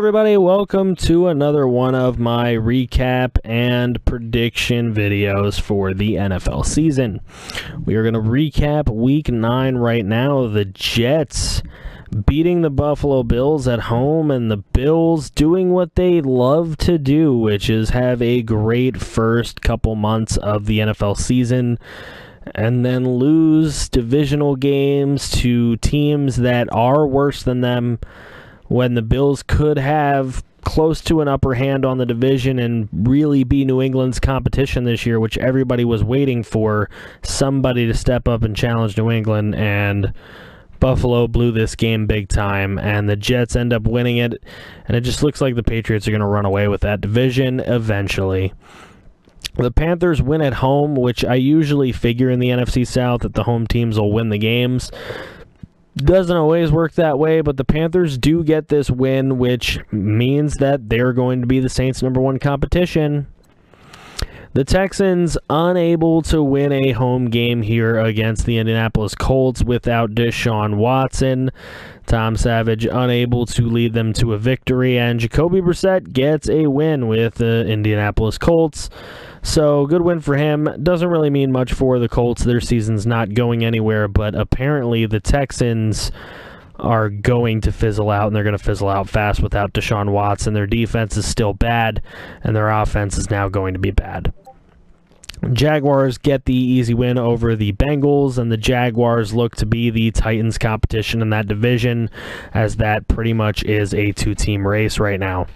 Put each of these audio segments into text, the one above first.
everybody, welcome to another one of my recap and prediction videos for the NFL season. We are going to recap Week 9 right now. The Jets beating the Buffalo Bills at home, and the Bills doing what they love to do, which is have a great first couple months of the NFL season, and then lose divisional games to teams that are worse than them, when the Bills could have close to an upper hand on the division and really be New England's competition this year, which everybody was waiting for somebody to step up and challenge New England, and Buffalo blew this game big time, and the Jets end up winning it, and it just looks like the Patriots are going to run away with that division eventually. The Panthers win at home, which I usually figure in the NFC South that the home teams will win the games. Doesn't always work that way, but the Panthers do get this win, which means that they're going to be the Saints' number one competition. The Texans unable to win a home game here against the Indianapolis Colts without Deshaun Watson. Tom Savage unable to lead them to a victory, and Jacoby Brissett gets a win with the Indianapolis Colts. So, good win for him. Doesn't really mean much for the Colts. Their season's not going anywhere, but apparently the Texans are going to fizzle out, and they're going to fizzle out fast without Deshaun Watson. Their defense is still bad, and their offense is now going to be bad. Jaguars get the easy win over the Bengals, and the Jaguars look to be the Titans' competition in that division, as that pretty much is a two-team race right now.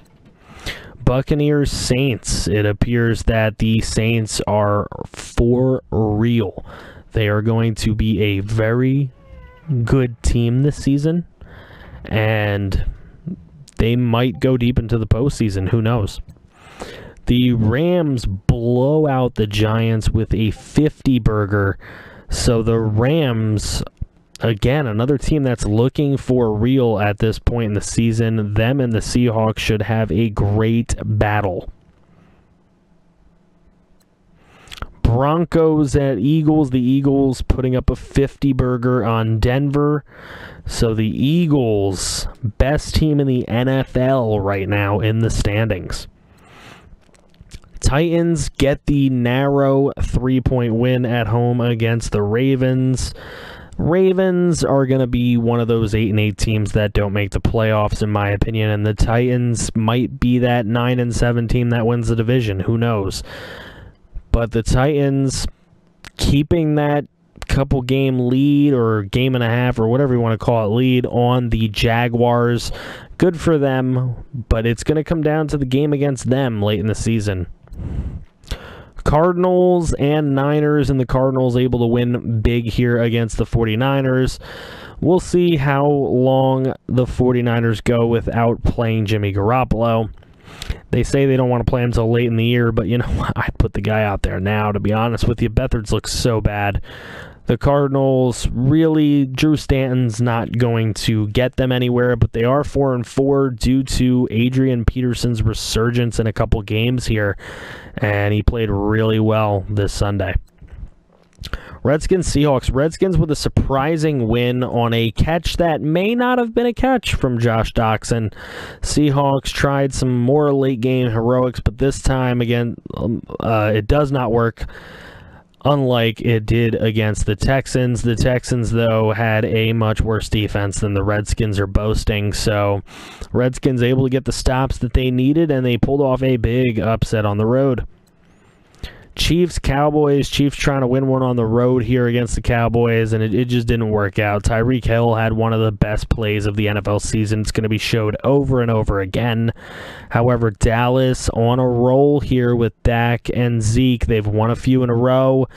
Buccaneers Saints. It appears that the Saints are for real. They are going to be a very good team this season, and they might go deep into the postseason. Who knows? The Rams blow out the Giants with a 50-burger. So the Rams, again, another team that's looking for real at this point in the season. Them and the Seahawks should have a great battle. Broncos at Eagles. The Eagles putting up a 50-burger on Denver. So the Eagles, best team in the NFL right now in the standings. Titans get the narrow 3-point win at home against the Ravens. Ravens are going to be one of those 8-8 teams that don't make the playoffs, in my opinion, and the Titans might be that 9-7 team that wins the division. Who knows? But the Titans keeping that couple game lead, or game and a half, or whatever you want to call it, lead on the Jaguars. Good for them, but it's going to come down to the game against them late in the season. Cardinals and Niners, and the Cardinals able to win big here against the 49ers. We'll see how long the 49ers go without playing Jimmy Garoppolo. They say they don't want to play him until late in the year, but you know what? I'd put the guy out there now, to be honest with you. Beathard's looks so bad. The Cardinals, really, Drew Stanton's not going to get them anywhere, but they are 4-4 due to Adrian Peterson's resurgence in a couple games here, and he played really well this Sunday. Redskins Seahawks. Redskins with a surprising win on a catch that may not have been a catch from Josh Doxson. Seahawks tried some more late game heroics, but this time again it does not work, unlike it did against the Texans. The Texans, though, had a much worse defense than the Redskins are boasting, so Redskins able to get the stops that they needed, and they pulled off a big upset on the road. Chiefs, Cowboys. Chiefs trying to win one on the road here against the Cowboys, and it just didn't work out. Tyreek Hill had one of the best plays of the NFL season. It's going to be showed over and over again. However, Dallas on a roll here with Dak and Zeke. They've won a few in a row,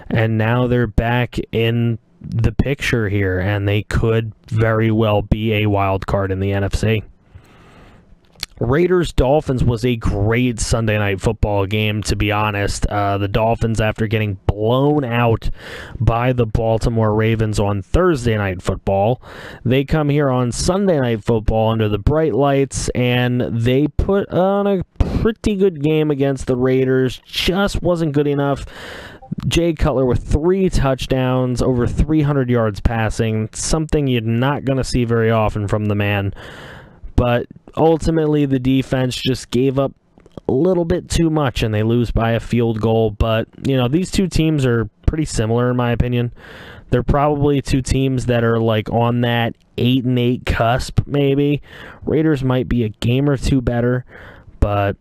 and now they're back in the picture here, and they could very well be a wild card in the NFC. Raiders-Dolphins was a great Sunday Night Football game, to be honest. The Dolphins, after getting blown out by the Baltimore Ravens on Thursday Night Football, they come here on Sunday Night Football under the bright lights, and they put on a pretty good game against the Raiders. Just wasn't good enough. Jay Cutler with 3 touchdowns, over 300 yards passing, something you're not going to see very often from the man. but ultimately the defense just gave up a little bit too much, and they lose by a field goal. But, these two teams are pretty similar in my opinion. They're probably two teams that are like on that 8-8 cusp, maybe. Raiders might be a game or two better, but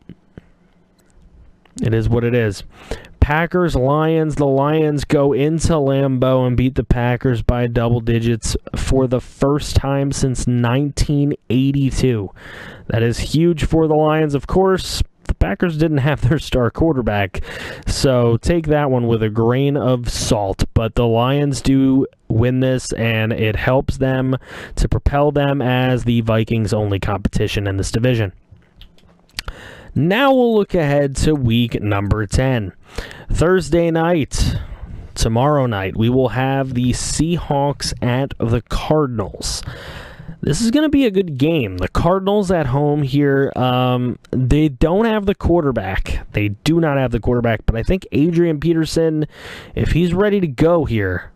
it is what it is. Packers, Lions. The Lions go into Lambeau and beat the Packers by double digits for the first time since 1982. That is huge for the Lions, of course. The Packers didn't have their star quarterback, so take that one with a grain of salt. But the Lions do win this, and it helps them to propel them as the Vikings' only competition in this division. Now we'll look ahead to week number 10. Thursday night, tomorrow night, we will have the Seahawks at the Cardinals. This is going to be a good game. The Cardinals at home here, they don't have the quarterback. They do not have the quarterback, but I think Adrian Peterson, if he's ready to go here,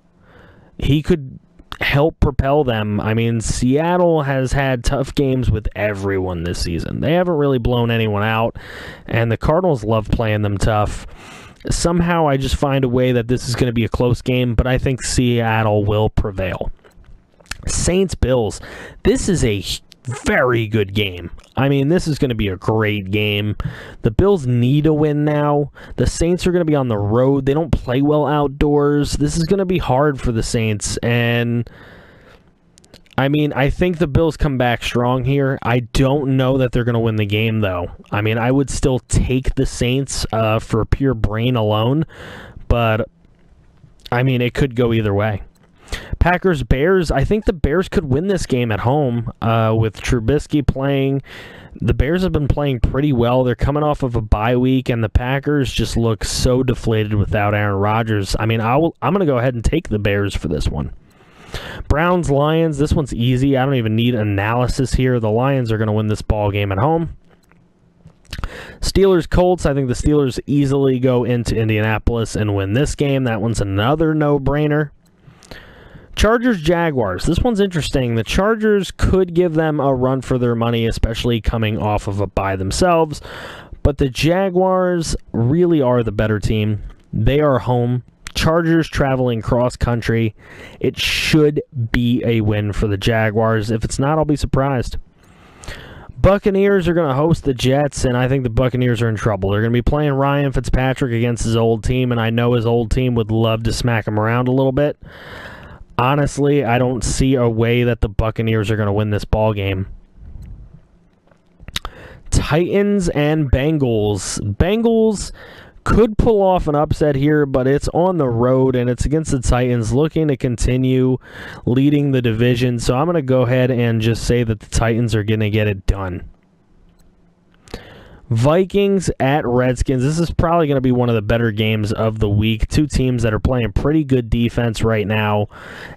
he could help propel them. I mean, Seattle has had tough games with everyone this season. They haven't really blown anyone out, and the Cardinals love playing them tough. Somehow I just find a way that this is going to be a close game, but I think Seattle will prevail. Saints-Bills. This is a very good game. I mean, this is going to be a great game. The Bills need a win now. The Saints are going to be on the road. They don't play well outdoors. This is going to be hard for the Saints. And, I mean, I think the Bills come back strong here. I don't know that they're going to win the game, though. I mean, I would still take the Saints for pure brain alone. But, I mean, it could go either way. Packers-Bears, I think the Bears could win this game at home with Trubisky playing. The Bears have been playing pretty well. They're coming off of a bye week, and the Packers just look so deflated without Aaron Rodgers. I mean, I'm going to go ahead and take the Bears for this one. Browns-Lions, this one's easy. I don't even need analysis here. The Lions are going to win this ball game at home. Steelers-Colts, I think the Steelers easily go into Indianapolis and win this game. That one's another no-brainer. Chargers-Jaguars. This one's interesting. The Chargers could give them a run for their money, especially coming off of a bye themselves. But the Jaguars really are the better team. They are home. Chargers traveling cross-country. It should be a win for the Jaguars. If it's not, I'll be surprised. Buccaneers are going to host the Jets, and I think the Buccaneers are in trouble. They're going to be playing Ryan Fitzpatrick against his old team, and I know his old team would love to smack him around a little bit. Honestly, I don't see a way that the Buccaneers are going to win this ball game. Titans and Bengals. Bengals could pull off an upset here, but it's on the road, and it's against the Titans looking to continue leading the division. So I'm going to go ahead and just say that the Titans are going to get it done. Vikings at Redskins. This is probably going to be one of the better games of the week. Two teams that are playing pretty good defense right now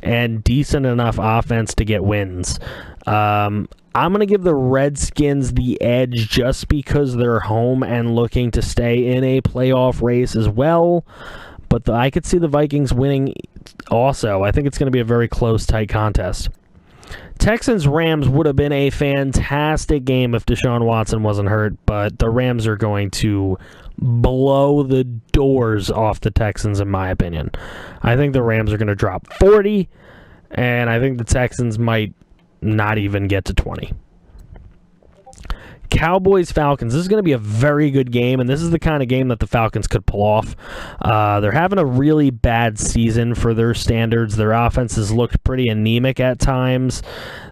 and decent enough offense to get wins. I'm going to give the Redskins the edge just because they're home and looking to stay in a playoff race as well. But I could see the Vikings winning also. I think it's going to be a very close, tight contest. Texans-Rams would have been a fantastic game if Deshaun Watson wasn't hurt, but the Rams are going to blow the doors off the Texans, in my opinion. I think the Rams are going to drop 40, and I think the Texans might not even get to 20. Cowboys-Falcons. This is going to be a very good game, and this is the kind of game that the Falcons could pull off. They're having a really bad season for their standards. Their offense has looked pretty anemic at times.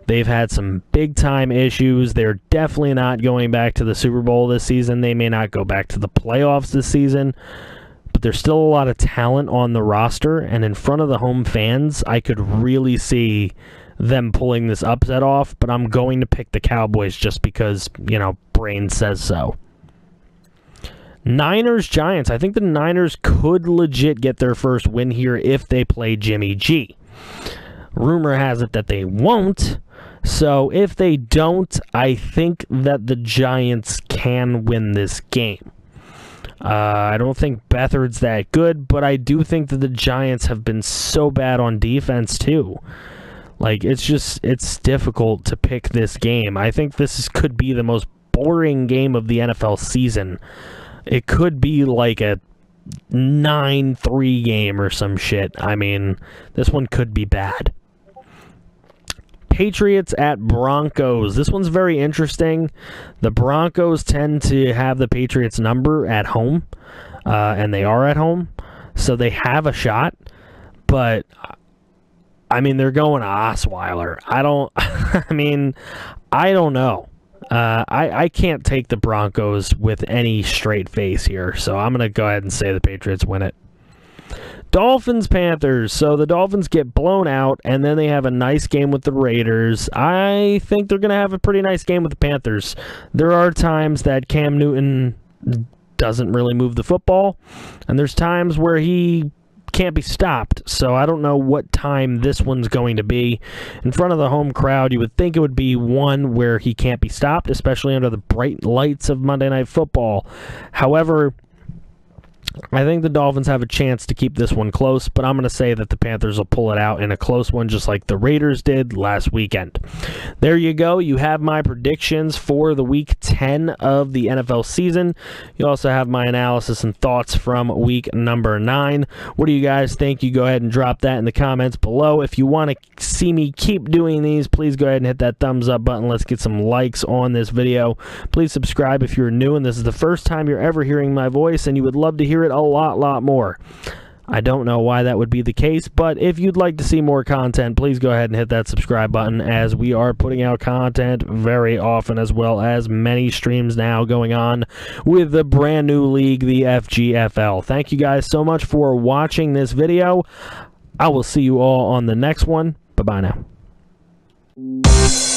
They've had some big-time issues. They're definitely not going back to the Super Bowl this season. They may not go back to the playoffs this season, but there's still a lot of talent on the roster, and in front of the home fans, I could really see them pulling this upset off, but I'm going to pick the Cowboys just because, brain says so. Niners-Giants. I think the Niners could legit get their first win here if they play Jimmy G. Rumor has it that they won't, so if they don't, I think that the Giants can win this game. I don't think Beathard's that good, but I do think that the Giants have been so bad on defense too. Like, it's difficult to pick this game. I think could be the most boring game of the NFL season. It could be like a 9-3 game or some shit. I mean, this one could be bad. Patriots at Broncos. This one's very interesting. The Broncos tend to have the Patriots number at home, and they are at home, so they have a shot. But I mean, they're going to Osweiler. I don't know. I can't take the Broncos with any straight face here, so I'm going to go ahead and say the Patriots win it. Dolphins-Panthers. So the Dolphins get blown out, and then they have a nice game with the Raiders. I think they're going to have a pretty nice game with the Panthers. There are times that Cam Newton doesn't really move the football, and there's times where he can't be stopped. So I don't know what time this one's going to be. In front of the home crowd, you would think it would be one where he can't be stopped, especially under the bright lights of Monday Night Football. However, I think the Dolphins have a chance to keep this one close, but I'm going to say that the Panthers will pull it out in a close one, just like the Raiders did last weekend. There you go. You have my predictions for the Week 10 of the NFL season. You also have my analysis and thoughts from Week number 9. What do you guys think? You go ahead and drop that in the comments below. If you want to see me keep doing these, please go ahead and hit that thumbs up button. Let's get some likes on this video. Please subscribe if you're new and this is the first time you're ever hearing my voice and you would love to hear it a lot more. I don't know why that would be the case, but if you'd like to see more content, please go ahead and hit that subscribe button, as we are putting out content very often, as well as many streams now going on with the brand new league, the FGFL. Thank you guys so much for watching this video. I will see you all on the next one. Bye-bye now.